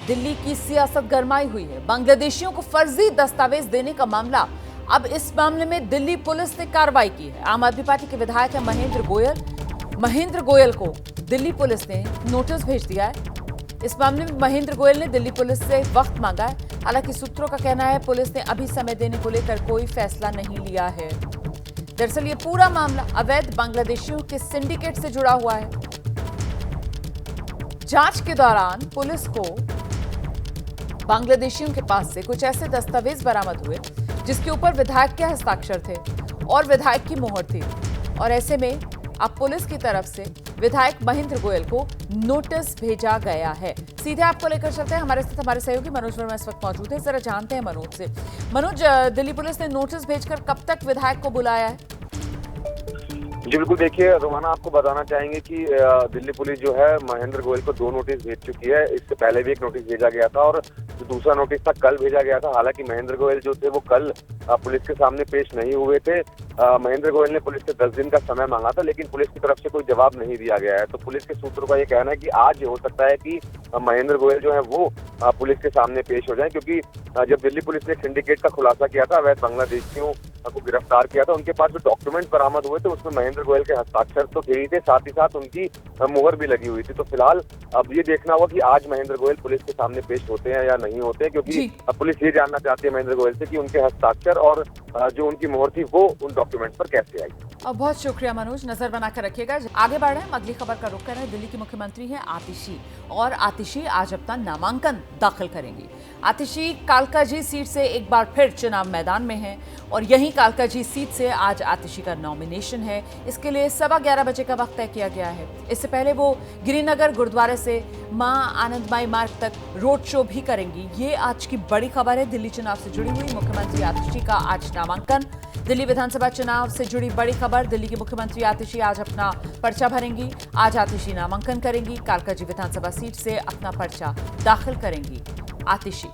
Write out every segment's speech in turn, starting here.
दिल्ली की सियासत गरमाई हुई है। बांग्लादेशियों को फर्जी दस्तावेज देने का मामला, अब इस मामले में दिल्ली पुलिस ने कार्रवाई की है। आम आदमी पार्टी के विधायक है महेंद्र गोयल को दिल्ली पुलिस ने नोटिस भेज दिया है। इस मामले में महेंद्र गोयल ने दिल्ली पुलिस से वक्त मांगा है। हालांकि सूत्रों का कहना है पुलिस ने अभी समय देने को लेकर कोई फैसला नहीं लिया है। दरअसल ये पूरा मामला अवैध बांग्लादेशियों के सिंडिकेट से जुड़ा हुआ है। जांच के दौरान पुलिस को बांग्लादेशियों के पास से कुछ ऐसे दस्तावेज बरामद हुए जिसके ऊपर विधायक के हस्ताक्षर थे और विधायक की मोहर थी। और ऐसे में अब पुलिस की तरफ से विधायक महेंद्र गोयल को नोटिस भेजा गया है। सीधे आपको लेकर चलते हैं, हमारे सहयोगी मनोज वर्मा इस वक्त मौजूद है। जरा जानते हैं मनोज से। मनोज, दिल्ली पुलिस ने नोटिस भेजकर कब तक विधायक को बुलाया है? जी बिल्कुल, देखिए रोमाना, आपको बताना चाहेंगे कि दिल्ली पुलिस जो है महेंद्र गोयल को 2 नोटिस भेज चुकी है। इससे पहले भी एक नोटिस भेजा गया था और जो दूसरा नोटिस था कल भेजा गया था। हालांकि महेंद्र गोयल जो थे वो कल पुलिस के सामने पेश नहीं हुए थे। महेंद्र गोयल ने पुलिस से 10 दिन का समय मांगा था, लेकिन पुलिस की तरफ से कोई जवाब नहीं दिया गया है। तो पुलिस के सूत्रों का ये कहना है कि आज हो सकता है कि महेंद्र गोयल जो है वो पुलिस के सामने पेश हो जाए, क्योंकि जब दिल्ली पुलिस ने सिंडिकेट का खुलासा किया था, अवैध बांग्लादेशियों को गिरफ्तार किया था, उनके पास जो डॉक्यूमेंट बरामद हुए थे उसमें महेंद्र गोयल के हस्ताक्षर तो थे ही थे, साथ ही साथ उनकी मुहर भी लगी हुई थी। तो फिलहाल अब ये देखना होगा कि आज महेंद्र गोयल पुलिस के सामने पेश होते हैं या नहीं होते हैं, क्योंकि पुलिस ये जानना चाहती है महेंद्र गोयल से कि उनके हस्ताक्षर और जो उनकी मोहर थी वो उन डॉक्यूमेंट पर कैसे आई। और बहुत शुक्रिया मनोज, नजर बनाकर रखिएगा। आगे बढ़ रहे हैं, अगली खबर का रुख कर रहे हैं। दिल्ली की मुख्यमंत्री है आतिशी, और आतिशी आज अपना नामांकन दाखिल करेंगी। आतिशी कालकाजी सीट से एक बार फिर चुनाव मैदान में है और यही कालकाजी सीट से आज आतिशी का नॉमिनेशन है। इसके लिए 11:15 बजे का वक्त तय किया गया है। इससे पहले वो गिरिनगर गुरुद्वारे से मां आनंदमाई मार्ग तक रोड शो भी करेंगी। ये आज की बड़ी खबर है दिल्ली चुनाव से जुड़ी हुई। मुख्यमंत्री आतिशी का आज नामांकन। दिल्ली विधानसभा चुनाव से जुड़ी बड़ी खबर, दिल्ली की मुख्यमंत्री आतिशी आज अपना पर्चा भरेंगी। आज आतिशी नामांकन करेंगी। कालकाजी विधानसभा सीट से अपना पर्चा दाखिल करेंगी आतिशी।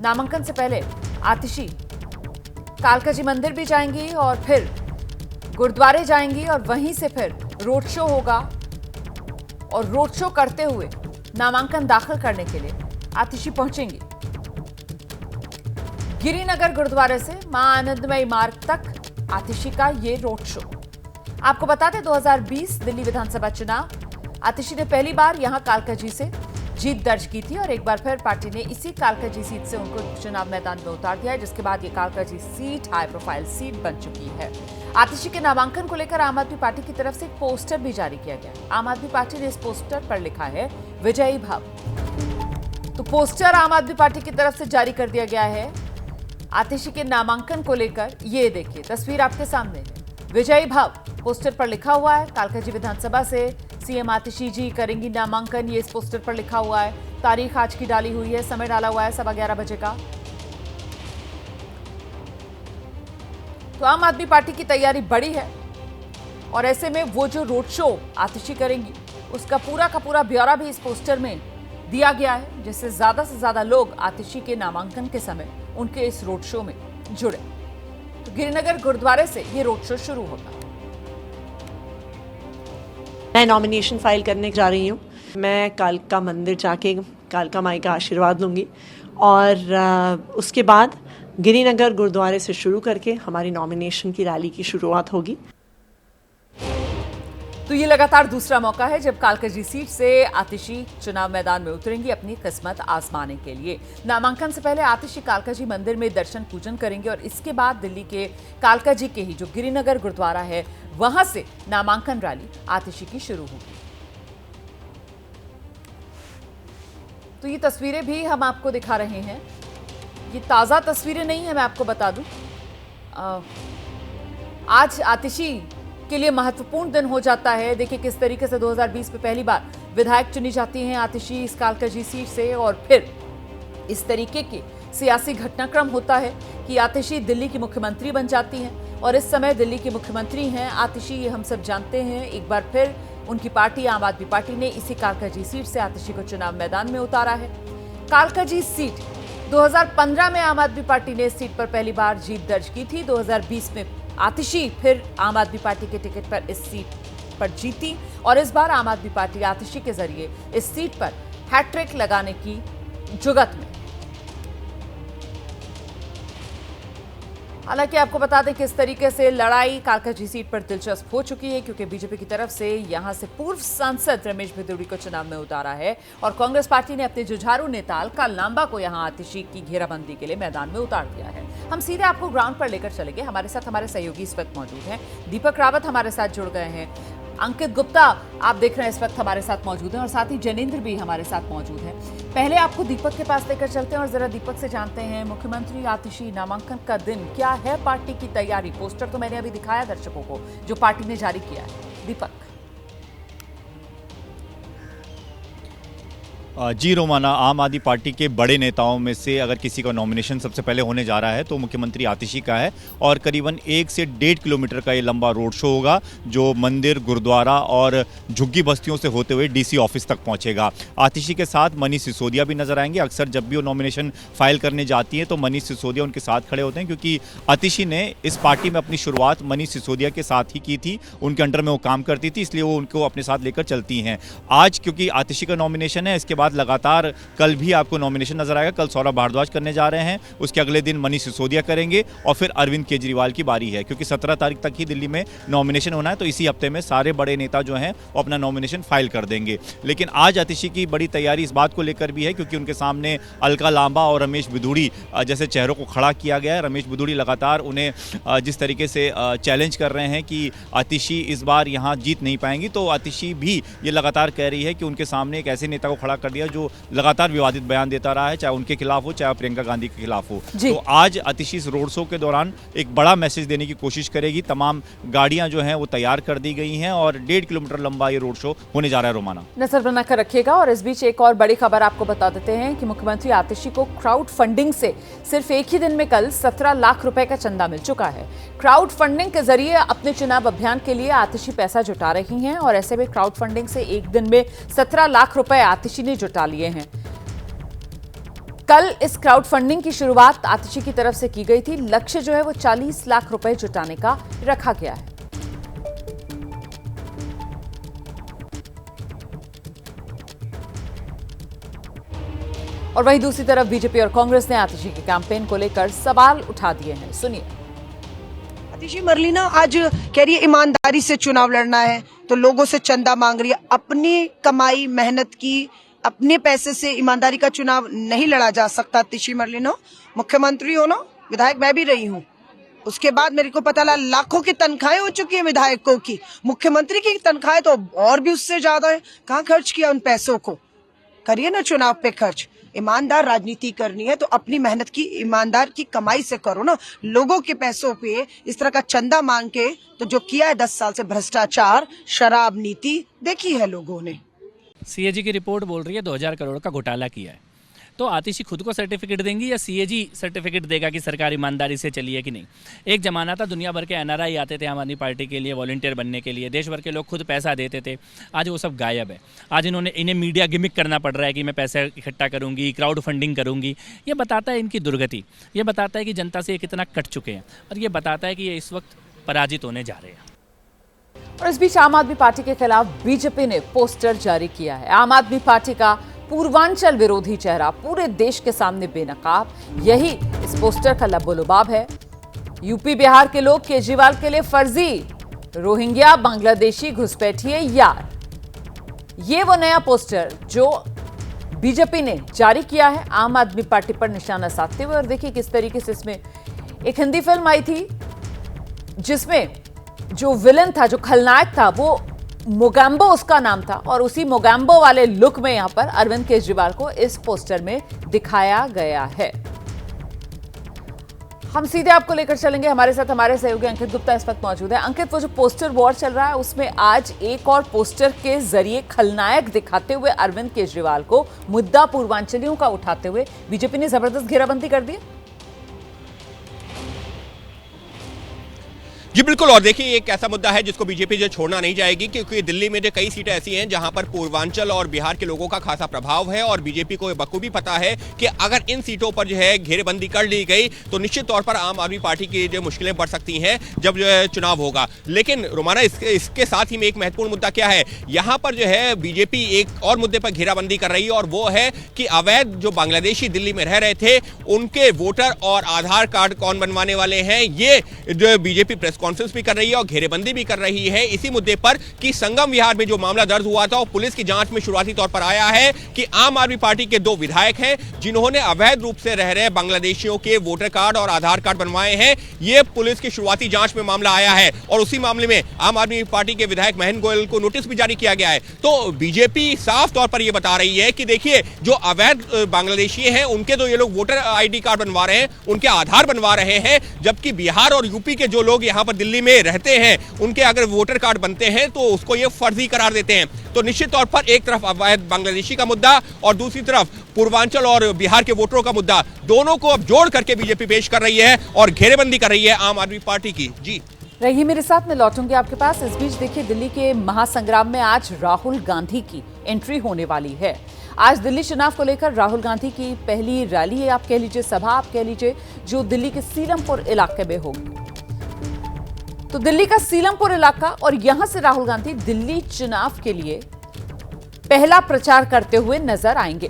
नामांकन से पहले आतिशी कालकाजी मंदिर भी जाएंगी और फिर गुरुद्वारे जाएंगी और वहीं से फिर रोड शो होगा। और रोड शो करते हुए नामांकन दाखिल करने के लिए आतिशी पहुंचेंगी गिरिनगर गुरुद्वारे से मां आनंदमयी मार्ग तक आतिशी का ये रोड शो। आपको बता दें 2020 दिल्ली विधानसभा चुनाव, आतिशी ने पहली बार यहां कालकाजी से जीत दर्ज की थी और एक बार फिर पार्टी ने इसी कालकाजी सीट से उनको चुनाव मैदान में उतार दिया है, जिसके बाद ये Kalkaji seat high profile seat बन चुकी है। आतिशी के नामांकन को लेकर आम आदमी पार्टी की तरफ से एक पोस्टर भी जारी किया गया। आम आदमी पार्टी ने इस पोस्टर पर लिखा है विजयी भाव। तो पोस्टर आम आदमी पार्टी की तरफ से जारी कर दिया गया है आतिशी के नामांकन को लेकर। ये देखिए तस्वीर आपके सामने है, विजयी भाव पोस्टर पर लिखा हुआ है। कालकाजी विधानसभा से सीएम आतिशी जी करेंगी नामांकन, ये इस पोस्टर पर लिखा हुआ है। तारीख आज की डाली हुई है, समय डाला हुआ है 11:15 बजे का। तो आम आदमी पार्टी की तैयारी बड़ी है और ऐसे में वो जो रोड शो आतिशी करेंगी उसका पूरा का पूरा ब्यौरा भी इस पोस्टर में दिया गया है, जिससे ज्यादा से ज्यादा लोग आतिशी के नामांकन के समय उनके इस रोड शो में जुड़े। तो गिरिनगर गुरुद्वारे से ये रोड शो शुरू होगा। मैं नॉमिनेशन फाइल करने जा रही हूँ। मैं कालका मंदिर जाके कालका माई का आशीर्वाद लूँगी और उसके बाद गिरिनगर गुरुद्वारे से शुरू करके हमारी नॉमिनेशन की रैली की शुरुआत होगी। तो ये लगातार दूसरा मौका है जब कालकाजी सीट से आतिशी चुनाव मैदान में उतरेंगी अपनी किस्मत आजमाने के लिए। नामांकन से पहले आतिशी कालकाजी मंदिर में दर्शन पूजन करेंगे और इसके बाद दिल्ली के कालकाजी के ही जो गिरिनगर गुरुद्वारा है वहां से नामांकन रैली आतिशी की शुरू होगी। तो ये तस्वीरें भी हम आपको दिखा रहे हैं, ये ताजा तस्वीरें नहीं है, मैं आपको बता दूं। आज आतिशी के लिए महत्वपूर्ण दिन हो जाता है। देखिए किस तरीके से 2020 में पहली बार विधायक चुनी जाती हैं आतिशी इस कालकाजी सीट से और फिर इस तरीके के सियासी घटनाक्रम होता है कि आतिशी दिल्ली की मुख्यमंत्री बन जाती हैं और इस समय दिल्ली की मुख्यमंत्री हैं आतिशी, ये हम सब जानते हैं। एक बार फिर उनकी पार्टी आम आदमी पार्टी ने इसी कालकाजी सीट से आतिशी को चुनाव मैदान में उतारा है। कालकाजी सीट 2015 में आम आदमी पार्टी ने इस सीट पर पहली बार जीत दर्ज की थी। 2020 में आतिशी फिर आम आदमी पार्टी के टिकट पर इस सीट पर जीती और इस बार आम आदमी पार्टी आतिशी के जरिए इस सीट पर हैट्रिक लगाने की जुगत में। हालांकि आपको बता दें कि इस तरीके से लड़ाई कालकाजी सीट पर दिलचस्प हो चुकी है, क्योंकि बीजेपी की तरफ से यहां से पूर्व सांसद रमेश भिदुड़ी को चुनाव में उतारा है और कांग्रेस पार्टी ने अपने जुझारू नेता अलका लांबा को यहां आतिशी की घेराबंदी के लिए मैदान में उतार दिया है। हम सीधे आपको ग्राउंड पर लेकर चलेंगे। हमारे साथ हमारे सहयोगी इस वक्त मौजूद हैं। दीपक रावत हमारे साथ जुड़ गए हैं, अंकित गुप्ता आप देख रहे हैं इस वक्त हमारे साथ मौजूद हैं और साथ ही जैनेंद्र भी हमारे साथ मौजूद हैं। पहले आपको दीपक के पास लेकर चलते हैं और जरा दीपक से जानते हैं, मुख्यमंत्री आतिशी नामांकन का दिन क्या है, पार्टी की तैयारी। पोस्टर तो मैंने अभी दिखाया दर्शकों को जो पार्टी ने जारी किया है। दीपक। जी रोमाना, आम आदमी पार्टी के बड़े नेताओं में से अगर किसी का नॉमिनेशन सबसे पहले होने जा रहा है तो मुख्यमंत्री आतिशी का है और करीबन 1 से 1.5 किलोमीटर का ये लंबा रोड शो होगा जो मंदिर, गुरुद्वारा और झुग्गी बस्तियों से होते हुए डीसी ऑफिस तक पहुंचेगा। आतिशी के साथ मनीष सिसोदिया भी नजर आएंगे। अक्सर जब भी वो नॉमिनेशन फाइल करने जाती हैं तो मनीष सिसोदिया उनके साथ खड़े होते हैं, क्योंकि आतिशी ने इस पार्टी में अपनी शुरुआत मनीष सिसोदिया के साथ ही की थी। उनके अंडर में वो काम करती थी, इसलिए वो उनको अपने साथ लेकर चलती हैं। आज क्योंकि आतिशी का नॉमिनेशन है, इसके बाद लगातार कल भी आपको नॉमिनेशन नजर आएगा। कल सौरभ भारद्वाज करने जा रहे हैं, उसके अगले दिन मनीष सिसोदिया करेंगे और फिर अरविंद केजरीवाल की बारी है, क्योंकि 17 तारीख तक ही दिल्ली में नॉमिनेशन होना है। तो इसी हफ्ते में सारे बड़े नेता जो हैं वो अपना नॉमिनेशन फाइल कर देंगे। लेकिन आज आतिशी की बड़ी तैयारी इस बात को लेकर भी है क्योंकि उनके सामने अलका लांबा और रमेश भिदुड़ी जैसे चेहरों को खड़ा किया गया है। रमेश भिदुड़ी लगातार उन्हें जिस तरीके से चैलेंज कर रहे हैं कि आतिशी इस बार यहाँ जीत नहीं पाएंगी, तो आतिशी भी ये लगातार कह रही है कि उनके सामने एक ऐसे नेता को खड़ा कर दिया जो लगातार विवादित बयान देता रहा है, चाहे उनके खिलाफ हो चाहे प्रियंका गांधी के खिलाफ हो। तो आज आतिशी इस रोड शो के दौरान एक बड़ा मैसेज देने की कोशिश करेगी। तमाम गाड़ियां जो हैं वो तैयार कर दी गई हैं और 1.5 किलोमीटर लंबा ये रोड शो होने जा रहा है। रोमाना, नजर बनाकर रखिएगा। और इस बीच एक और बड़ी खबर आपको बता देते हैं कि मुख्यमंत्री आतिशी को क्राउड फंडिंग से सिर्फ एक ही दिन में कल 17 लाख रुपए का चंदा मिल चुका है। क्राउड फंडिंग के जरिए अपने चुनाव अभियान के लिए आतिशी पैसा जुटा रही हैं और ऐसे में क्राउड फंडिंग से एक दिन में 17 लाख रुपए आतिशी ने जुटा लिए हैं। कल इस क्राउड फंडिंग की शुरुआत आतिशी की तरफ से की गई थी। लक्ष्य जो है वो 40 लाख रुपए जुटाने का रखा गया है। और वहीं दूसरी तरफ बीजेपी और कांग्रेस ने आतिशी के कैंपेन को लेकर सवाल उठा दिए हैं। सुनिए। आतिशी मरलीना आज कह रही है ईमानदारी से चुनाव लड़ना है, तो लोगों से चंदा मांग रही है। अपनी कमाई मेहनत की अपने पैसे से ईमानदारी का चुनाव नहीं लड़ा जा सकता। आतिशी मरलीना मुख्यमंत्री हो ना, विधायक मैं भी रही हूँ, उसके बाद मेरे को पता लगा लाखों की तनख्वाहें हो चुकी है विधायकों की। मुख्यमंत्री की तनख्वाहें तो और भी उससे ज्यादा है। कहाँ खर्च किया उन पैसों को? करिए ना चुनाव पे खर्च। ईमानदार राजनीति करनी है तो अपनी मेहनत की ईमानदार की कमाई से करो ना। लोगों के पैसों पे इस तरह का चंदा मांग के तो जो किया है 10 साल से भ्रष्टाचार, शराब नीति देखी है लोगों ने। सीएजी की रिपोर्ट बोल रही है 2000 करोड़ का घोटाला किया है, तो आतिशी खुद को सर्टिफिकेट देंगी या सीएजी सर्टिफिकेट देगा कि सरकार ईमानदारी से चली है कि नहीं? एक जमाना था दुनिया भर के एनआरआई आते थे आम आदमी पार्टी के लिए वॉलंटियर बनने के लिए, देश भर के लोग खुद पैसा देते थे। आज वो सब गायब है। आज इन्हें मीडिया गिमिक करना पड़ रहा है कि मैं पैसा इकट्ठा करूंगी, क्राउड फंडिंग करूंगी। ये बताता है इनकी दुर्गति, ये बताता है कि जनता से ये कितना कट चुके हैं और ये बताता है कि ये इस वक्त पराजित होने जा रहे हैं। और इस बीच आम आदमी पार्टी के खिलाफ बीजेपी ने पोस्टर जारी किया है। आम आदमी पार्टी का पूर्वांचल विरोधी चेहरा पूरे देश के सामने बेनकाब, यही इस पोस्टर का लबोलुबाब है। यूपी बिहार के लोग केजरीवाल के लिए फर्जी, रोहिंग्या बांग्लादेशी घुसपैठिए यार, ये वो नया पोस्टर जो बीजेपी ने जारी किया है आम आदमी पार्टी पर निशाना साधते हुए। और देखिए किस तरीके से इसमें एक हिंदी फिल्म आई थी जिसमें जो विलन था, जो खलनायक था, वो मोगैम्बो उसका नाम था और उसी मोगैम्बो वाले लुक में यहां पर अरविंद केजरीवाल को इस पोस्टर में दिखाया गया है। हम सीधे आपको लेकर चलेंगे। हमारे साथ हमारे सहयोगी अंकित गुप्ता इस वक्त मौजूद है। अंकित, वो जो पोस्टर वॉर चल रहा है उसमें आज एक और पोस्टर के जरिए खलनायक दिखाते हुए अरविंद केजरीवाल को मुद्दा पूर्वांचलियों का उठाते हुए बीजेपी ने जबरदस्त घेराबंदी कर दी। जी बिल्कुल, और देखिए एक ऐसा मुद्दा है जिसको बीजेपी जो छोड़ना नहीं जाएगी, क्योंकि दिल्ली में जो कई सीटें ऐसी हैं जहां पर पूर्वांचल और बिहार के लोगों का खासा प्रभाव है और बीजेपी को बखूबी पता है कि अगर इन सीटों पर जो है घेरेबंदी कर ली गई तो निश्चित तौर पर आम आदमी पार्टी की जो मुश्किलें बढ़ सकती हैं जब जो है चुनाव होगा। लेकिन रोमाना इसके साथ ही में एक महत्वपूर्ण मुद्दा क्या है, यहाँ पर जो है बीजेपी एक और मुद्दे पर घेराबंदी कर रही है और वो है कि अवैध जो बांग्लादेशी दिल्ली में रह रहे थे उनके वोटर और आधार कार्ड कौन बनवाने वाले हैं, ये जो बीजेपी प्रेस कॉन्फ्रेंस भी कर रही है और घेरेबंदी भी कर रही है इसी मुद्दे पर कि संगम विहार में जो मामला दर्ज हुआ था और पुलिस की जांच में शुरुआती तौर पर आया है कि आम आदमी पार्टी के 2 विधायक हैं जिन्होंने अवैध रूप से रह रहे बांग्लादेशियों के वोटर कार्ड और आधार कार्ड बनवाए हैं। ये पुलिस की शुरुआती जांच में मामला आया है और उसी मामले में आम आदमी पार्टी के विधायक महेंद्र गोयल को नोटिस भी जारी किया गया है। तो बीजेपी साफ तौर पर यह बता रही है कि देखिए जो अवैध बांग्लादेशी हैं उनके तो ये लोग वोटर आईडी कार्ड बनवा रहे हैं, उनके आधार बनवा रहे हैं, जबकि बिहार और यूपी के जो लोग यहां पर दिल्ली में रहते हैं उनके अगर वोटर कार्ड बनते हैं तो उसको ये फर्जी करार देते हैं। तो निश्चित तौर पर एक तरफ अवैध बांग्लादेशी का मुद्दा और दूसरी तरफ पूर्वांचल और बिहार के वोटरों का मुद्दा, दोनों को अब जोड़ करके बीजेपी पेश कर रही है और घेरेबंदी कर रही है आम आदमी पार्टी की। जी रहिए मेरे साथ, में लौटूंगी आपके पास। इस बीच देखिए दिल्ली के महासंग्राम में आज राहुल गांधी की एंट्री होने वाली है। आज दिल्ली चुनाव को लेकर राहुल गांधी की पहली रैली है, आप कह लीजिए सभा, आप कह लीजिए, जो दिल्ली के सीलमपुर इलाके में होगी। तो दिल्ली का सीलमपुर इलाका और यहां से राहुल गांधी दिल्ली चुनाव के लिए पहला प्रचार करते हुए नजर आएंगे।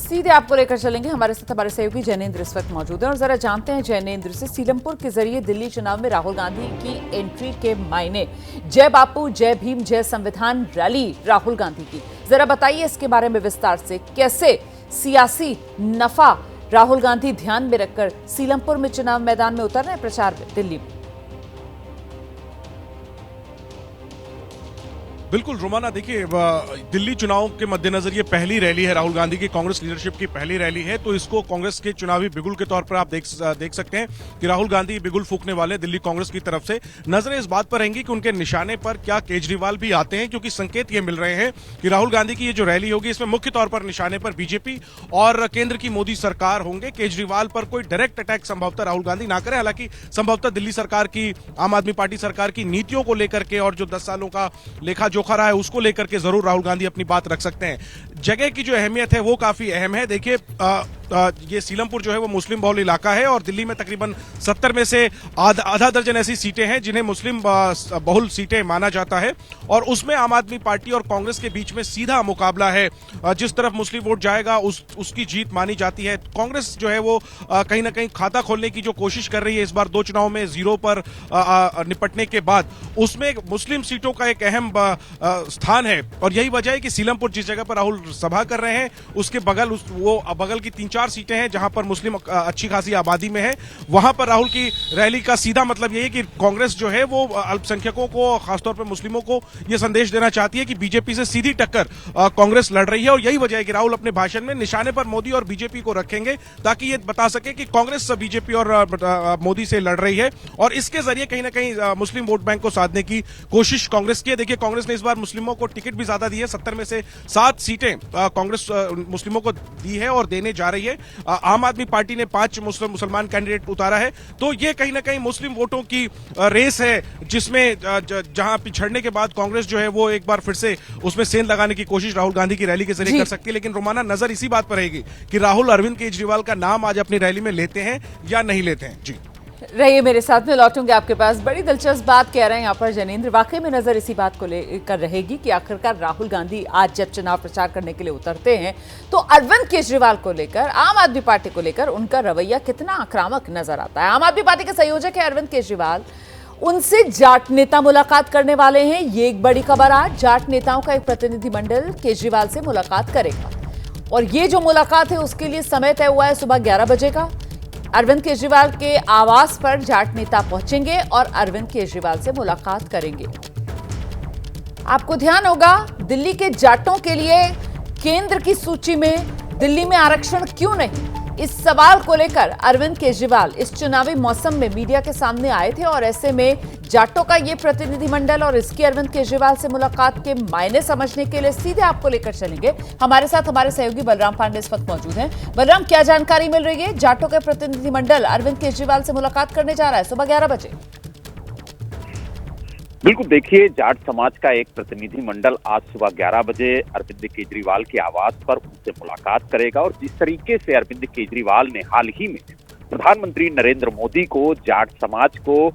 सीधे आपको लेकर चलेंगे, हमारे साथ हमारे सहयोगी जैनेंद्र इस वक्त मौजूद हैं और जरा जानते हैं जैनेंद्र से सीलमपुर के जरिए दिल्ली चुनाव में राहुल गांधी की एंट्री के मायने। जय बापू, जय भीम, जय संविधान रैली राहुल गांधी की, जरा बताइए इसके बारे में विस्तार से। कैसे सियासी नफा राहुल गांधी ध्यान में रखकर सीलमपुर में चुनाव मैदान में उतर रहे हैं प्रचार में दिल्ली में? बिल्कुल रोमाना, देखिए दिल्ली चुनाव के मद्देनजर ये पहली रैली है राहुल गांधी की, कांग्रेस लीडरशिप की पहली रैली है, तो इसको कांग्रेस के चुनावी बिगुल के तौर पर आप देख सकते हैं कि राहुल गांधी बिगुल फूंकने वाले दिल्ली कांग्रेस की तरफ से। नजरें इस बात पर रहेंगी कि उनके निशाने पर क्या केजरीवाल भी आते हैं, क्योंकि संकेत ये मिल रहे हैं कि राहुल गांधी की ये जो रैली होगी इसमें मुख्य तौर पर निशाने पर बीजेपी और केंद्र की मोदी सरकार होंगे। केजरीवाल पर कोई डायरेक्ट अटैक संभवतः राहुल गांधी ना करें, हालांकि संभवतः दिल्ली सरकार की, आम आदमी पार्टी सरकार की नीतियों को लेकर के और जो 10 सालों का लेखा जोखा रहा है उसको लेकर के जरूर राहुल गांधी अपनी बात रख सकते हैं। जगह की जो अहमियत है वो काफी अहम है। देखिए ये सीलमपुर जो है वो मुस्लिम बहुल इलाका है और दिल्ली में तकरीबन 70 में से आधा दर्जन ऐसी सीटें हैं जिन्हें मुस्लिम बहुल सीटें माना जाता है और उसमें आम आदमी पार्टी और कांग्रेस के बीच में सीधा मुकाबला है। जिस तरफ मुस्लिम वोट जाएगा उसकी जीत मानी जाती है। कांग्रेस जो है वो कहीं ना कहीं खाता खोलने की जो कोशिश कर रही है इस बार 2 चुनाव में जीरो पर निपटने के बाद, उसमें मुस्लिम सीटों का एक अहम स्थान है और यही वजह है कि सीलमपुर जिस जगह पर राहुल सभा कर रहे हैं उसके बगल की 3-4 सीटें हैं जहां पर मुस्लिम अच्छी खासी आबादी में है। वहां पर राहुल की रैली का सीधा मतलब यह है कि कांग्रेस जो है वो अल्पसंख्यकों को, खासतौर पर मुस्लिमों को यह संदेश देना चाहती है कि बीजेपी से सीधी टक्कर कांग्रेस लड़ रही है और यही वजह है कि राहुल अपने भाषण में निशाने पर मोदी और बीजेपी को रखेंगे ताकि ये बता सके कि कांग्रेस बीजेपी और मोदी से लड़ रही है और इसके जरिए कहीं ना कहीं मुस्लिम वोट बैंक को साधने की कोशिश कांग्रेस की है। देखिए कांग्रेस ने इस बार मुस्लिमों को टिकट भी ज्यादा दी है, 70 में से 7 सीटें कांग्रेस मुस्लिमों को दी है और देने जा रही है। आम आदमी पार्टी ने 5 मुसलमान कैंडिडेट उतारा है, तो ये कहीं ना कहीं मुस्लिम वोटों की रेस है जिसमें जहां पिछड़ने के बाद कांग्रेस जो है वो एक बार फिर से उसमें सेंध लगाने की कोशिश राहुल गांधी की रैली के जरिए कर सकती है। लेकिन रोमाना, नजर इसी बात पर रहेगी कि राहुल अरविंद केजरीवाल का नाम आज अपनी रैली में लेते हैं या नहीं लेते हैं। जी रहिए मेरे साथ, में लौटूंगे आपके पास। बड़ी दिलचस्प बात कह रहे हैं यहाँ पर जैनेंद्र, वाकई में नजर इसी बात को लेकर रहेगी कि आखिरकार राहुल गांधी आज जब चुनाव प्रचार करने के लिए उतरते हैं तो अरविंद केजरीवाल को लेकर, आम आदमी पार्टी को लेकर उनका रवैया कितना आक्रामक नजर आता है। आम आदमी पार्टी के संयोजक है अरविंद केजरीवाल, उनसे जाट नेता मुलाकात करने वाले हैं। ये एक बड़ी खबर आज, जाट नेताओं का एक प्रतिनिधिमंडल केजरीवाल से मुलाकात करेगा और ये जो मुलाकात है उसके लिए समय तय हुआ है सुबह 11 बजे का। अरविंद केजरीवाल के आवास पर जाट नेता पहुंचेंगे और अरविंद केजरीवाल से मुलाकात करेंगे। आपको ध्यान होगा दिल्ली के जाटों के लिए केंद्र की सूची में दिल्ली में आरक्षण क्यों नहीं, इस सवाल को लेकर अरविंद केजरीवाल इस चुनावी मौसम में मीडिया के सामने आए थे और ऐसे में जाटों का ये प्रतिनिधिमंडल और इसकी अरविंद केजरीवाल से मुलाकात के मायने समझने के लिए सीधे आपको लेकर चलेंगे। हमारे साथ हमारे सहयोगी बलराम पांडे इस वक्त मौजूद हैं। बलराम, क्या जानकारी मिल रही है? जाटों के प्रतिनिधिमंडल अरविंद केजरीवाल से मुलाकात करने जा रहा है सुबह 11 बजे। बिल्कुल, देखिए, जाट समाज का एक प्रतिनिधि मंडल आज सुबह 11 बजे अरविंद केजरीवाल के आवास पर उनसे मुलाकात करेगा। और जिस तरीके से अरविंद केजरीवाल ने हाल ही में प्रधानमंत्री नरेंद्र मोदी को जाट समाज को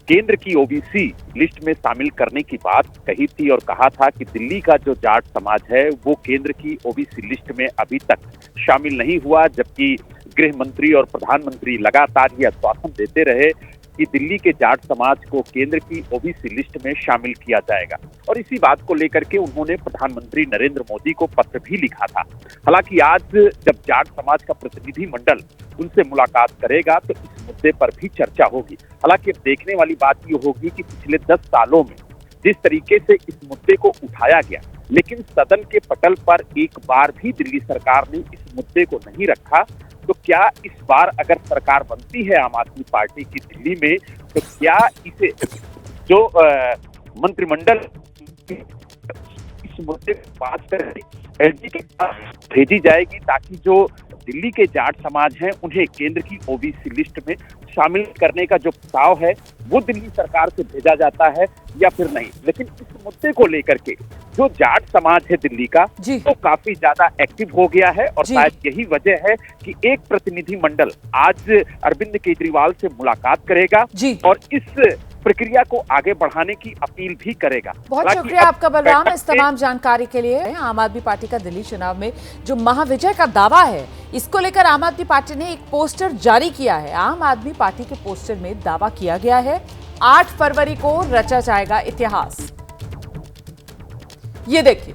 केंद्र की ओबीसी लिस्ट में शामिल करने की बात कही थी और कहा था कि दिल्ली का जो जाट समाज है वो केंद्र की ओबीसी लिस्ट में अभी तक शामिल नहीं हुआ, जबकि गृह मंत्री और प्रधानमंत्री लगातार ये आश्वासन देते रहे कि दिल्ली के जाट समाज को केंद्र की ओबीसी लिस्ट में शामिल किया जाएगा। और इसी बात को लेकर के उन्होंने प्रधानमंत्री नरेंद्र मोदी को पत्र भी लिखा था। हालांकि आज जब जाट समाज का प्रतिनिधि मंडल उनसे मुलाकात करेगा तो इस मुद्दे पर भी चर्चा होगी। हालांकि अब देखने वाली बात ये होगी कि पिछले 10 सालों में जिस तरीके से इस मुद्दे को उठाया गया, लेकिन सदन के पटल पर एक बार भी दिल्ली सरकार ने इस मुद्दे को नहीं रखा, तो क्या इस बार अगर सरकार बनती है आम आदमी पार्टी की दिल्ली में, तो क्या इसे जो मंत्रिमंडल इस मुद्दे को पास कर एलजी के पास भेजी जाएगी ताकि जो दिल्ली के जाट समाज हैं उन्हें केंद्र की ओबीसी लिस्ट में शामिल करने का जो प्रस्ताव है वो दिल्ली सरकार से भेजा जाता है या फिर नहीं। लेकिन इस मुद्दे को लेकर के जो जाट समाज है दिल्ली का तो काफी ज्यादा एक्टिव हो गया है और शायद यही वजह है कि एक प्रतिनिधि मंडल आज अरविंद केजरीवाल से मुलाकात करेगा और इस प्रक्रिया को आगे बढ़ाने की अपील भी करेगा। बहुत शुक्रिया आपका बलराम इस तमाम जानकारी के लिए। आम आदमी पार्टी का दिल्ली चुनाव में जो महाविजय का दावा है, इसको लेकर आम आदमी पार्टी ने एक पोस्टर जारी किया है। आम आदमी पार्टी के पोस्टर में दावा किया गया है 8 फरवरी को रचा जाएगा इतिहास। ये देखिए,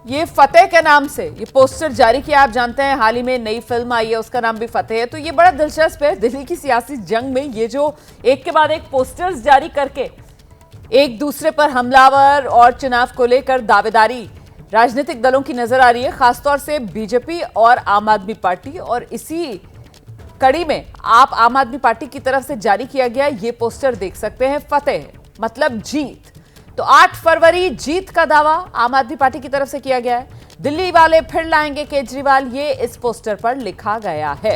ये फतेह के नाम से ये पोस्टर जारी किया। आप जानते हैं हाल ही में नई फिल्म आई है, उसका नाम भी फतेह है। तो ये बड़ा दिलचस्प है, दिल्ली की सियासी जंग में ये जो एक के बाद एक पोस्टर्स जारी करके एक दूसरे पर हमलावर और चुनाव को लेकर दावेदारी राजनीतिक दलों की नजर आ रही है, खासतौर से बीजेपी और आम आदमी पार्टी। और इसी कड़ी में आप आम आदमी पार्टी की तरफ से जारी किया गया ये पोस्टर देख सकते हैं, फतेह मतलब जीत। तो 8 फरवरी जीत का दावा आम आदमी पार्टी की तरफ से किया गया है। दिल्ली वाले फिर लाएंगे केजरीवाल, ये इस पोस्टर पर लिखा गया है।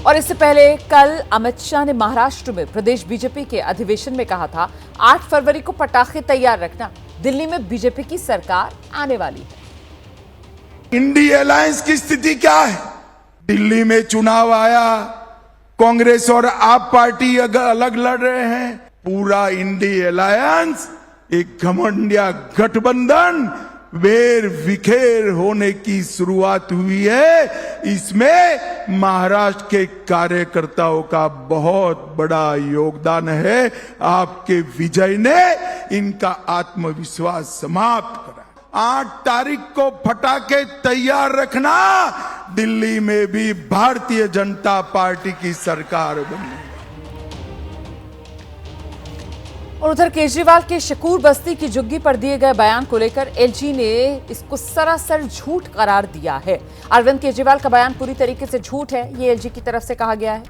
और इससे पहले कल अमित शाह ने महाराष्ट्र में प्रदेश बीजेपी के अधिवेशन में कहा था 8 फरवरी को पटाखे तैयार रखना, दिल्ली में बीजेपी की सरकार आने वाली है। इंडी अलायंस की स्थिति क्या है? दिल्ली में चुनाव आया, कांग्रेस और आप पार्टी अगर अलग लड़ रहे हैं, पूरा इंडी अलायंस एक घमंडिया गठबंधन वेर विखेर होने की शुरुआत हुई है। इसमें महाराष्ट्र के कार्यकर्ताओं का बहुत बड़ा योगदान है। आपके विजय ने इनका आत्मविश्वास समाप्त करा। 8 तारीख को पटाखे तैयार रखना, दिल्ली में भी भारतीय जनता पार्टी की सरकार बनी। और उधर केजरीवाल के शकूर बस्ती की झुग्गी पर दिए गए बयान को लेकर एलजी ने इसको सरासर झूठ करार दिया है। अरविंद केजरीवाल का बयान पूरी तरीके से झूठ है, ये एलजी की तरफ से कहा गया है।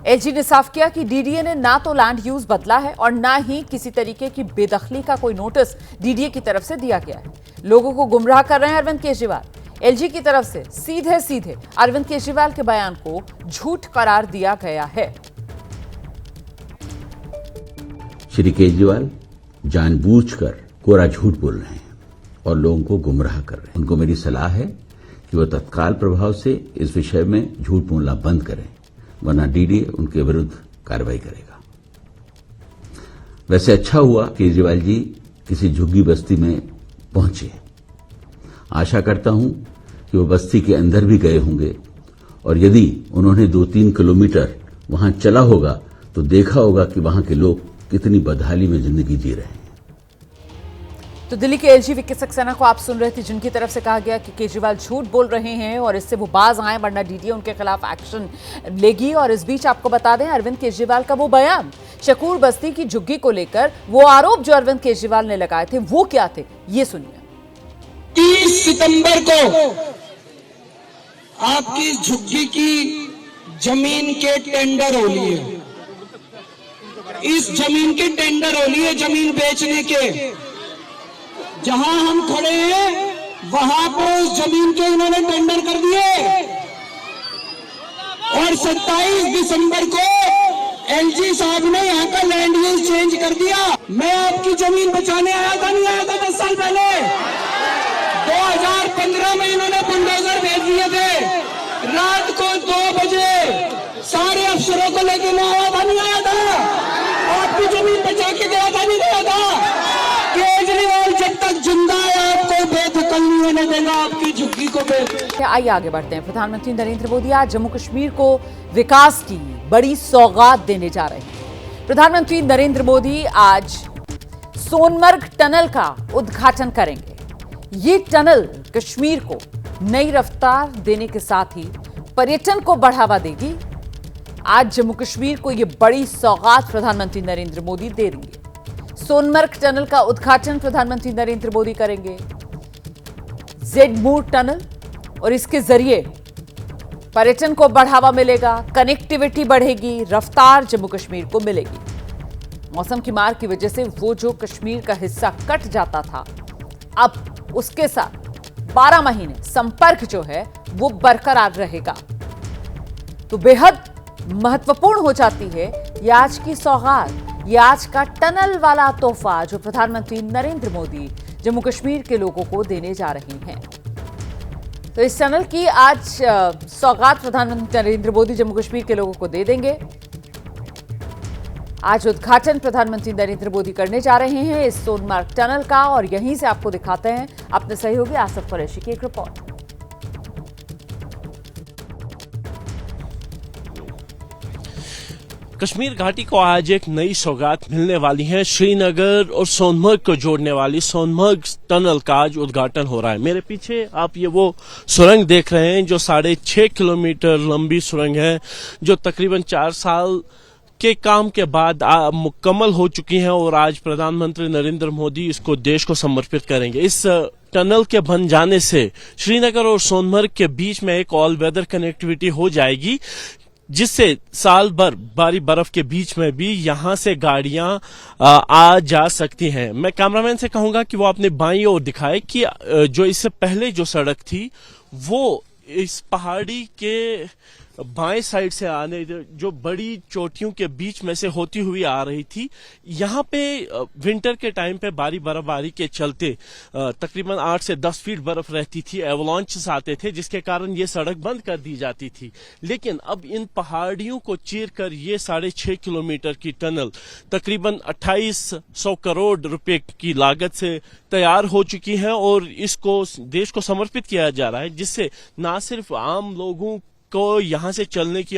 एलजी ने साफ किया कि डीडीए ने ना तो लैंड यूज बदला है और ना ही किसी तरीके की बेदखली का कोई नोटिस डीडीए की तरफ से दिया गया है। लोगों को गुमराह कर रहे हैं अरविंद केजरीवाल। एलजी की तरफ से सीधे सीधे अरविंद केजरीवाल के बयान को झूठ करार दिया गया है। श्री केजरीवाल जानबूझकर कोरा झूठ बोल रहे हैं और लोगों को गुमराह कर रहे हैं। उनको मेरी सलाह है कि वो तत्काल प्रभाव से इस विषय में झूठ बोलना बंद करें, वरना डीडीए उनके विरुद्ध कार्रवाई करेगा। वैसे अच्छा हुआ केजरीवाल जी किसी झुग्गी बस्ती में पहुंचे। आशा करता हूं कि वो बस्ती के अंदर भी गए होंगे और यदि उन्होंने 2-3 किलोमीटर वहां चला होगा तो देखा होगा कि वहां के लोग कितनी बदहाली में जिंदगी जी रहे हैं। तो दिल्ली के एलजी विक्की सक्सेना को आप सुन रहे थे, जिनकी तरफ से कहा गया कि केजरीवाल झूठ बोल रहे हैं और इससे वो बाज आए, वरना डीडीए उनके खिलाफ एक्शन लेगी। और इस बीच आपको बता दें, अरविंद केजरीवाल का वो बयान शकूर बस्ती की झुग्गी को लेकर, वो आरोप जो अरविंद केजरीवाल ने लगाए थे वो क्या थे, ये सुनिए। 30 सितंबर को आपकी झुग्गी की जमीन के टेंडर हो लिए, इस जमीन के टेंडर हो लिए, जमीन बेचने के। जहां हम खड़े हैं वहां पर उस जमीन के इन्होंने टेंडर कर दिए और 27 दिसंबर को एलजी साहब ने यहाँ का लैंड यूज चेंज कर दिया। मैं आपकी जमीन बचाने आया था, नहीं आया था 10 साल पहले? 2015 में इन्होंने बुलडोजर भेज दिए थे। रात को 2 बजे सारे अफसरों को लेके मैं आया था, नहीं आया था? आपकी जमीन बचा के गया था, नहीं गया था? केजरीवाल जब तक जिंदा है आपको बेदखल नहीं होने देगा, आपकी झुग्गी को आइए आगे बढ़ते हैं। प्रधानमंत्री नरेंद्र मोदी आज जम्मू कश्मीर को विकास की बड़ी सौगात देने जा रहे हैं। प्रधानमंत्री नरेंद्र मोदी आज सोनमर्ग टनल का उद्घाटन करेंगे। ये टनल कश्मीर को नई रफ्तार देने के साथ ही पर्यटन को बढ़ावा देगी। आज जम्मू कश्मीर को ये बड़ी सौगात प्रधानमंत्री नरेंद्र मोदी दे देंगे। सोनमर्ग टनल का उद्घाटन प्रधानमंत्री नरेंद्र मोदी करेंगे। जेडमूर टनल, और इसके जरिए पर्यटन को बढ़ावा मिलेगा, कनेक्टिविटी बढ़ेगी, रफ्तार जम्मू कश्मीर को मिलेगी। मौसम की मार की वजह से वो जो कश्मीर का हिस्सा कट जाता था, अब उसके साथ 12 महीने संपर्क जो है वो बरकरार रहेगा। तो बेहद महत्वपूर्ण हो जाती है ये आज की सौगात, ये आज का टनल वाला तोहफा जो प्रधानमंत्री नरेंद्र मोदी जम्मू कश्मीर के लोगों को देने जा रहे हैं। तो इस टनल की आज सौगात प्रधानमंत्री नरेंद्र मोदी जम्मू कश्मीर के लोगों को दे देंगे। आज उद्घाटन प्रधानमंत्री नरेंद्र मोदी करने जा रहे हैं इस सोनमर्ग टनल का, और यहीं से आपको दिखाते हैं अपने सहयोगी आसिफ कुरैशी की एक रिपोर्ट। कश्मीर घाटी को आज एक नई सौगात मिलने वाली है। श्रीनगर और सोनमर्ग को जोड़ने वाली सोनमर्ग टनल का आज उद्घाटन हो रहा है। मेरे पीछे आप ये वो सुरंग देख रहे हैं जो 6.5 किलोमीटर लंबी सुरंग है, जो तकरीबन 4 साल के काम के बाद मुकम्मल हो चुकी है और आज प्रधानमंत्री नरेंद्र मोदी इसको देश को समर्पित करेंगे। इस टनल के बन जाने से श्रीनगर और सोनमर्ग के बीच में एक ऑल वेदर कनेक्टिविटी हो जाएगी, जिससे साल भर भारी बर्फ के बीच में भी यहां से गाड़ियां आ जा सकती हैं। मैं कैमरामैन से कहूंगा कि वो अपने बाईं ओर दिखाए कि जो इससे पहले जो सड़क थी वो इस पहाड़ी के बाएं साइड से आने जो बड़ी चोटियों के बीच में से होती हुई आ रही थी। यहाँ पे विंटर के टाइम पे भारी बर्फबारी के चलते तकरीबन 8 से 10 फीट बर्फ रहती थी, एवलांचेस आते थे, जिसके कारण ये सड़क बंद कर दी जाती थी। लेकिन अब इन पहाड़ियों को चीर कर ये 6.5 किलोमीटर की टनल तकरीबन 2800 करोड़ रुपए की लागत से तैयार हो चुकी है और इसको देश को समर्पित किया जा रहा है, जिससे न सिर्फ आम लोगों को यहां से चलने की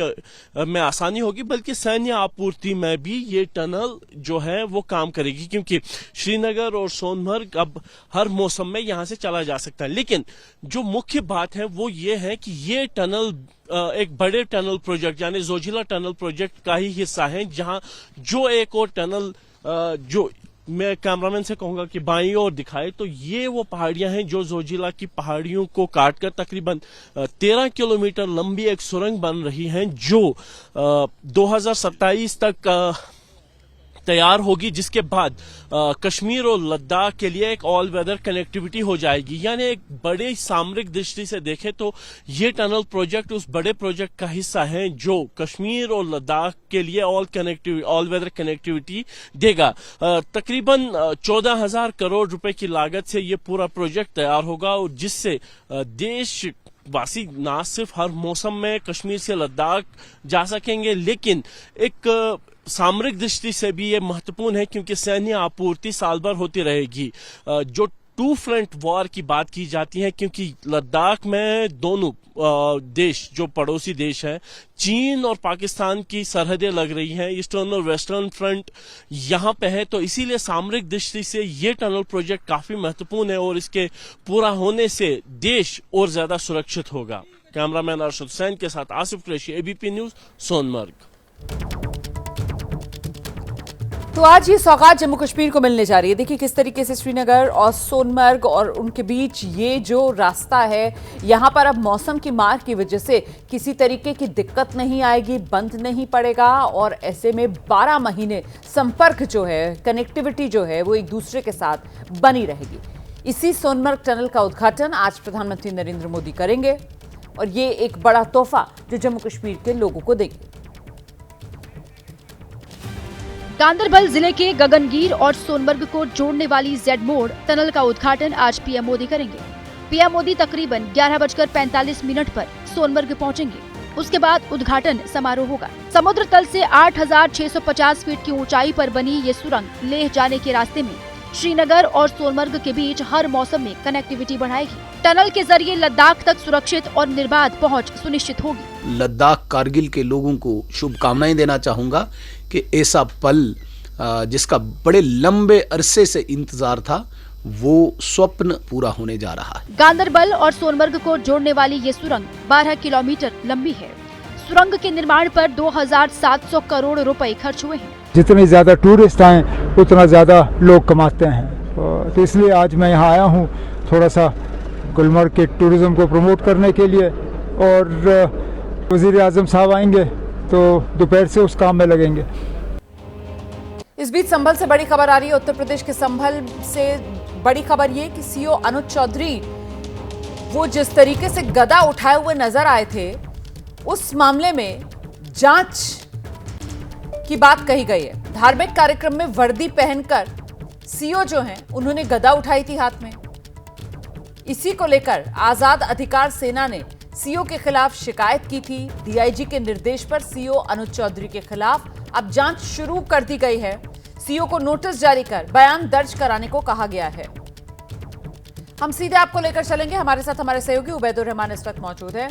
में आसानी होगी, बल्कि सैन्य आपूर्ति में भी ये टनल जो है वो काम करेगी, क्योंकि श्रीनगर और सोनमर्ग अब हर मौसम में यहां से चला जा सकता है। लेकिन जो मुख्य बात है वो ये है कि ये टनल एक बड़े टनल प्रोजेक्ट यानी जोजिला टनल प्रोजेक्ट का ही हिस्सा है, जहां जो एक और टनल जो मैं कैमरामैन से कहूंगा कि बाईं ओर दिखाए, तो ये वो पहाड़ियां हैं जो जोजिला की पहाड़ियों को काटकर तकरीबन 13 किलोमीटर लंबी एक सुरंग बन रही है, जो 2027 तक तैयार होगी, जिसके बाद कश्मीर और लद्दाख के लिए एक ऑल वेदर कनेक्टिविटी हो जाएगी। यानी एक बड़े सामरिक दृष्टि से देखें तो ये टनल प्रोजेक्ट उस बड़े प्रोजेक्ट का हिस्सा है जो कश्मीर और लद्दाख के लिए ऑल वेदर कनेक्टिविटी देगा। तकरीबन 14,000 करोड़ रुपए की लागत से ये पूरा प्रोजेक्ट तैयार होगा, और जिससे देश वासी ना सिर्फ हर मौसम में कश्मीर से लद्दाख जा सकेंगे, लेकिन एक सामरिक दृष्टि से भी ये महत्वपूर्ण है, क्योंकि सैन्य आपूर्ति साल भर होती रहेगी। जो 2 फ्रंट वॉर की बात की जाती है, क्योंकि लद्दाख में दोनों देश जो पड़ोसी देश हैं, चीन और पाकिस्तान की सरहदें लग रही हैं, ईस्टर्न और वेस्टर्न फ्रंट यहाँ पे है, तो इसीलिए सामरिक दृष्टि से ये टनल प्रोजेक्ट काफी महत्वपूर्ण है और इसके पूरा होने से देश और ज्यादा सुरक्षित होगा। कैमरामैन अरशद हुसैन के साथ आसिफ कुरैशी, एबीपी न्यूज, सोनमर्ग। तो आज ये सौगात जम्मू कश्मीर को मिलने जा रही है। देखिए किस तरीके से श्रीनगर और सोनमर्ग और उनके बीच ये जो रास्ता है, यहाँ पर अब मौसम की मार की वजह से किसी तरीके की दिक्कत नहीं आएगी, बंद नहीं पड़ेगा और ऐसे में 12 महीने संपर्क जो है, कनेक्टिविटी जो है वो एक दूसरे के साथ बनी रहेगी। इसी सोनमर्ग टनल का उद्घाटन आज प्रधानमंत्री नरेंद्र मोदी करेंगे और ये एक बड़ा तोहफा जो जम्मू कश्मीर के लोगों को देंगे। गांदरबल जिले के गगनगीर और सोनमर्ग को जोड़ने वाली जेड मोड़ टनल का उद्घाटन आज पीएम मोदी करेंगे। पीएम मोदी तकरीबन 11:45 पर सोनमर्ग पहुंचेंगे। उसके बाद उद्घाटन समारोह होगा। समुद्र तल से 8,650 फीट की ऊंचाई पर बनी ये सुरंग लेह जाने के रास्ते में श्रीनगर और सोनमर्ग के बीच हर मौसम में कनेक्टिविटी बढ़ाएगी। टनल के जरिए लद्दाख तक सुरक्षित और निर्बाध पहुंच सुनिश्चित होगी। लद्दाख कारगिल के लोगों को शुभकामनाएं देना चाहूंगा कि ऐसा पल जिसका बड़े लंबे अरसे से इंतजार था, वो स्वप्न पूरा होने जा रहा है। गांदरबल और सोनमर्ग को जोड़ने वाली ये सुरंग 12 किलोमीटर लंबी है। सुरंग के निर्माण पर 2,700 करोड़ रुपए खर्च हुए हैं। जितने ज्यादा टूरिस्ट आए उतना ज्यादा लोग कमाते हैं, तो इसलिए आज मैं यहाँ आया हूँ थोड़ा सा गुलमर्ग के टूरिज्म को प्रमोट करने के लिए। और वजीर आजम साहब आएंगे तो दोपहर से उस काम में लगेंगे। इस बीच संभल से बड़ी खबर आ रही है। उत्तर प्रदेश के संभल से बड़ी खबर ये कि सीओ अनुज चौधरी वो जिस तरीके से गदा उठाए हुए नजर आए थे, उस मामले में जांच की बात कही गई है। धार्मिक कार्यक्रम में वर्दी पहनकर सीओ जो हैं उन्होंने गदा उठाई थी हाथ में। इसी को लेकर आजाद अधिकार सेना ने सीओ के खिलाफ शिकायत की थी। डीआईजी के निर्देश पर सीओ अनुज चौधरी के खिलाफ अब जांच शुरू कर दी गई है। सीओ को नोटिस जारी कर बयान दर्ज कराने को कहा गया है। हम सीधे आपको लेकर चलेंगे। हमारे साथ हमारे सहयोगी उबैदुर रहमान इस वक्त मौजूद है।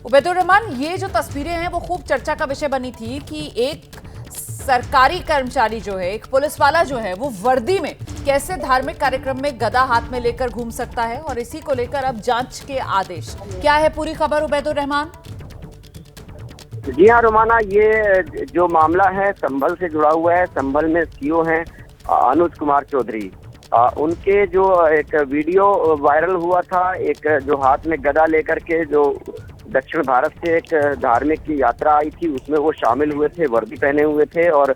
उबैदुर रहमान, ये जो तस्वीरें हैं वो खूब चर्चा का विषय बनी थी कि एक सरकारी कर्मचारी जो है, एक पुलिस वाला जो है, वो वर्दी में कैसे धार्मिक कार्यक्रम में गदा हाथ में लेकर घूम सकता है, और इसी को लेकर अब जांच के आदेश। क्या है पूरी खबर उबैदुर रहमान? जी हाँ रोमाना, ये जो मामला है संभल से जुड़ा हुआ है। संभल में सीओ हैं अनुज कुमार चौधरी। उनके जो एक वीडियो वायरल हुआ था, एक जो हाथ में गदा लेकर के जो दक्षिण भारत से एक धार्मिक की यात्रा आई थी, उसमें वो शामिल हुए थे, वर्दी पहने हुए थे और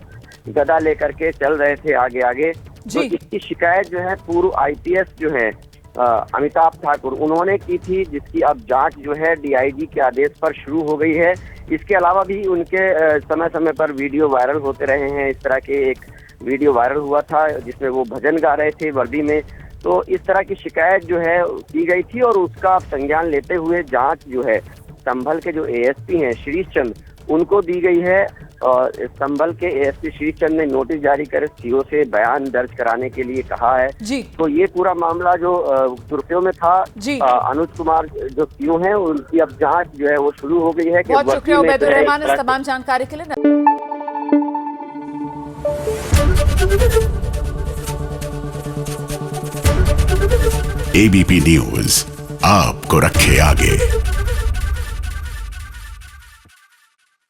गदा लेकर के चल रहे थे आगे आगे। तो इसकी शिकायत जो है पूर्व आईपीएस जो है अमिताभ ठाकुर, उन्होंने की थी, जिसकी अब जांच जो है डीआईजी के आदेश पर शुरू हो गई है। इसके अलावा भी उनके समय समय पर वीडियो वायरल होते रहे हैं। इस तरह के एक वीडियो वायरल हुआ था जिसमें वो भजन गा रहे थे वर्दी में। तो इस तरह की शिकायत जो है की गई थी और उसका संज्ञान लेते हुए जांच जो है संभल के जो एएसपी हैं श्रीश चंद, उनको दी गई है। और संभल के एएसपी श्रीश चंद ने नोटिस जारी कर सीओ से बयान दर्ज कराने के लिए कहा है। तो ये पूरा मामला जो सुर्खियों में था, अनुज कुमार जो सीओ हैं उनकी अब जांच जो है वो शुरू हो गई है। बहुत शुक्रिया उबैदुर रहमान इस तमाम जानकारी के लिए। एबीपी न्यूज आपको रखे आगे।